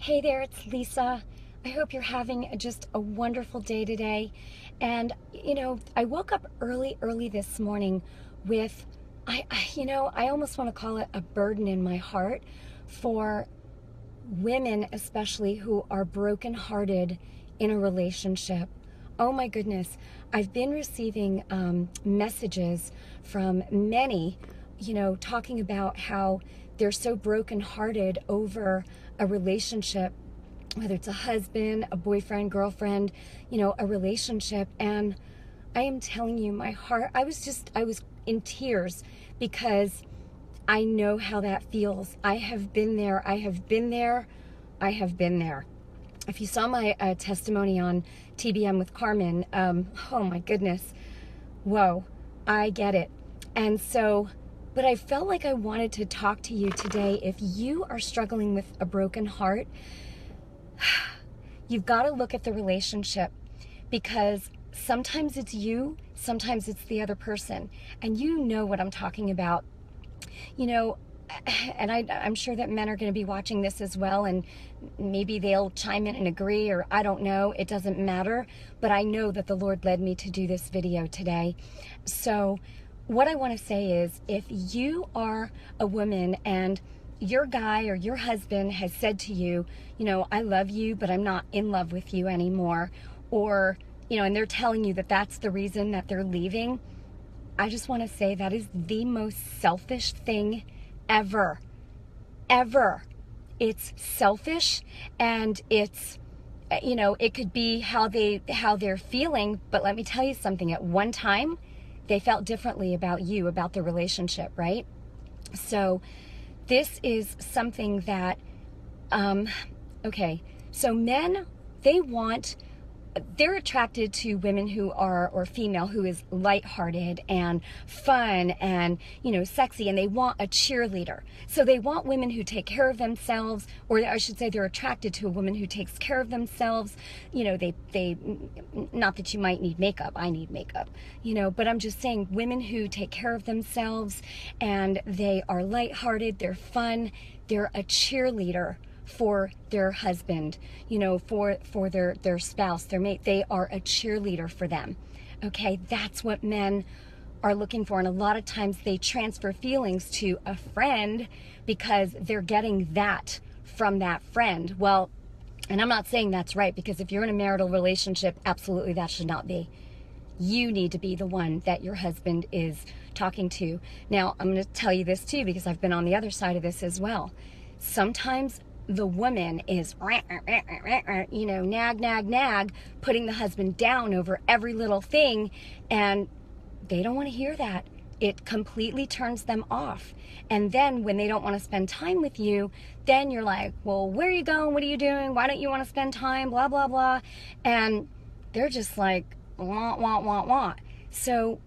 Hey there, it's Lisa. I hope you're having just a wonderful day today. And, I woke up early this morning with, I almost want to call it a burden in my heart for women, especially who are brokenhearted in a relationship. Oh my goodness. I've been receiving messages from many, talking about how they're so brokenhearted over a relationship, whether it's a husband, a boyfriend, girlfriend, a relationship. And I am telling you, my heart, I was in tears because I know how that feels. I have been there. If you saw my testimony on TBM with Carmen, oh my goodness, whoa, I get it. And so, but I felt like I wanted to talk to you today. If you are struggling with a broken heart, you've got to look at the relationship, because sometimes it's you, sometimes it's the other person. And you know what I'm talking about. And I'm sure that men are going to be watching this as well, and maybe they'll chime in and agree, or I don't know. It doesn't matter. But I know that the Lord led me to do this video today. So what I want to say is, if you are a woman and your guy or your husband has said to you, I love you, but I'm not in love with you anymore, or, and they're telling you that that's the reason that they're leaving, I just want to say that is the most selfish thing ever. It's selfish, and it's, it could be how they're feeling, but let me tell you something. At one time, they felt differently about you, about the relationship, right? So this is something that, okay, so men, they're attracted to women who are, or female who is lighthearted and fun and, sexy, and they want a cheerleader. So they want women who take care of themselves, or I should say they're attracted to a woman who takes care of themselves. They not that you might need makeup, I need makeup, but I'm just saying, women who take care of themselves, and they are lighthearted, they're fun, they're a cheerleader for their husband, for their spouse, their mate. They are a cheerleader for them. Okay, that's what men are looking for. And a lot of times they transfer feelings to a friend because they're getting that from that friend. Well, and I'm not saying that's right, because if you're in a marital relationship, absolutely that should not be. You need to be the one that your husband is talking to. Now, I'm going to tell you this too, because I've been on the other side of this as well. Sometimes the woman is, nag, putting the husband down over every little thing, and they don't want to hear that. It completely turns them off. And then when they don't want to spend time with you, then you're like, well, where are you going? What are you doing? Why don't you want to spend time? Blah, blah, blah. And they're just like, wah. So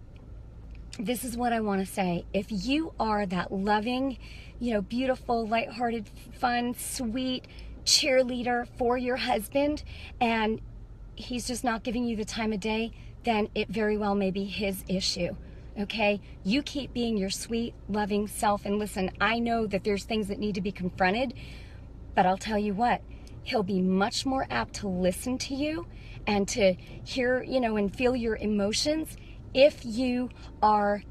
this is what I want to say. If you are that loving, beautiful, lighthearted, fun, sweet cheerleader for your husband, and he's just not giving you the time of day, then it very well may be his issue. Okay? You keep being your sweet, loving self. And listen, I know that there's things that need to be confronted, but I'll tell you what, he'll be much more apt to listen to you and to hear, and feel your emotions if you are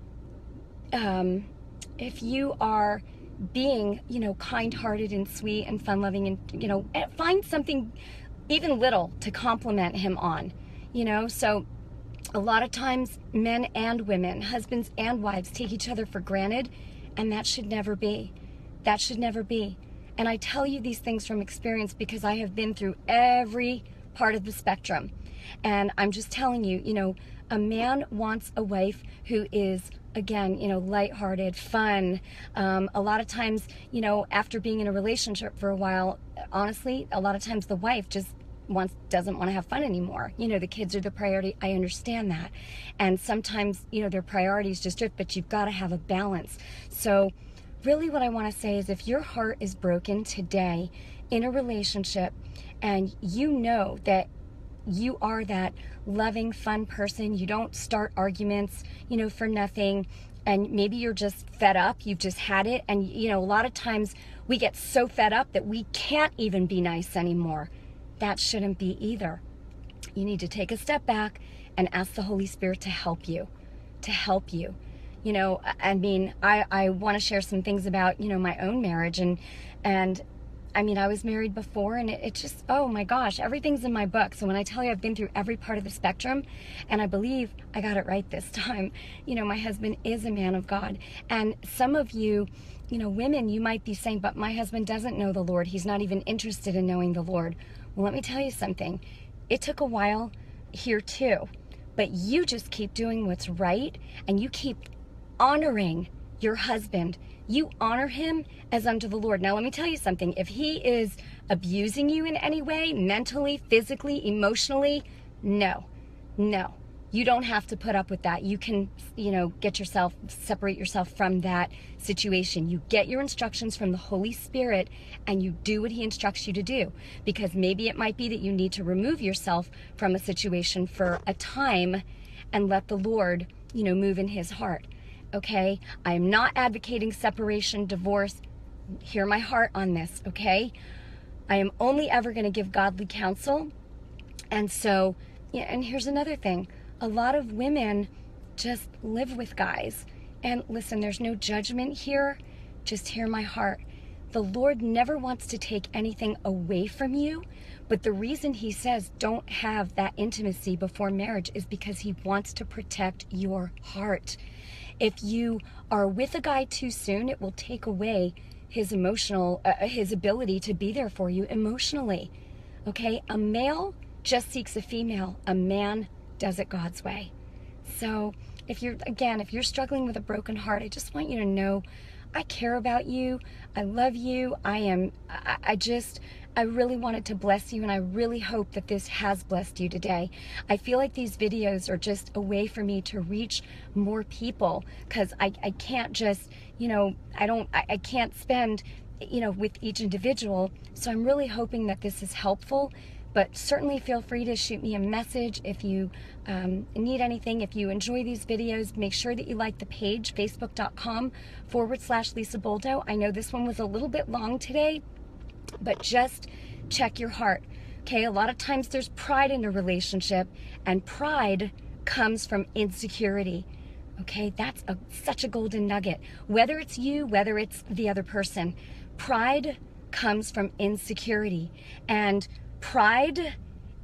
being, kind-hearted and sweet and fun-loving, and, find something even little to compliment him on, So a lot of times men and women, husbands and wives, take each other for granted, and that should never be. That should never be. And I tell you these things from experience because I have been through every part of the spectrum. And I'm just telling you, a man wants a wife who is, again, lighthearted, fun. A lot of times, after being in a relationship for a while, honestly, a lot of times the wife just doesn't want to have fun anymore. The kids are the priority. I understand that. And sometimes, their priorities just drift, but you've got to have a balance. So really what I want to say is, if your heart is broken today in a relationship, and you know that you are that loving, fun person, you don't start arguments, for nothing, and maybe you're just fed up, you've just had it, and a lot of times we get so fed up that we can't even be nice anymore. That shouldn't be either. You need to take a step back and ask the Holy Spirit to help you, to help you. You know, I mean, I want to share some things about, you know, my own marriage. And I mean, I was married before, and it just, oh my gosh, everything's in my book. So when I tell you I've been through every part of the spectrum, and I believe I got it right this time, you know, my husband is a man of God. And some of you, you know, women, you might be saying, but my husband doesn't know the Lord. He's not even interested in knowing the Lord. Well, let me tell you something. It took a while here too, but you just keep doing what's right, and you keep honoring your husband. You honor him as unto the Lord. Now, let me tell you something. If he is abusing you in any way, mentally, physically, emotionally, no. You don't have to put up with that. You can, you know, separate yourself from that situation. You get your instructions from the Holy Spirit and you do what he instructs you to do. Because maybe it might be that you need to remove yourself from a situation for a time and let the Lord, you know, move in his heart. Okay? I am not advocating separation, divorce. Hear my heart on this, okay? I am only ever going to give godly counsel. And so, yeah, and here's another thing. A lot of women just live with guys. And listen, there's no judgment here. Just hear my heart. The Lord never wants to take anything away from you, but the reason he says don't have that intimacy before marriage is because he wants to protect your heart. If you are with a guy too soon, it will take away his his ability to be there for you emotionally. Okay? A male just seeks a female. A man does it God's way. So if you're struggling with a broken heart, I just want you to know I care about you. I love you. I really wanted to bless you, and I really hope that this has blessed you today. I feel like these videos are just a way for me to reach more people, because I can't just, you know, I can't spend, you know, with each individual. So I'm really hoping that this is helpful. But certainly feel free to shoot me a message if you need anything. If you enjoy these videos, make sure that you like the page, facebook.com/Lisa Buldo. I know this one was a little bit long today, but just check your heart. Okay, a lot of times there's pride in a relationship, and pride comes from insecurity. Okay, that's such a golden nugget. Whether it's you, whether it's the other person, pride comes from insecurity. And pride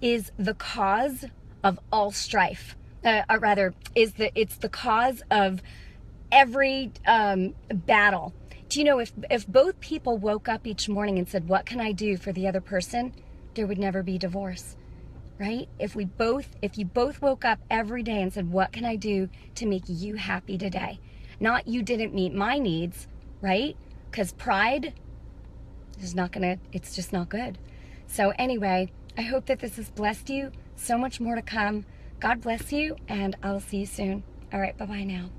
is the cause of all strife. It's the cause of every battle. Do you know, if both people woke up each morning and said, what can I do for the other person, there would never be divorce, right? If you both woke up every day and said, what can I do to make you happy today? Not you didn't meet my needs, right? Because pride is it's just not good. So anyway, I hope that this has blessed you. So much more to come. God bless you, and I'll see you soon. All right, bye-bye now.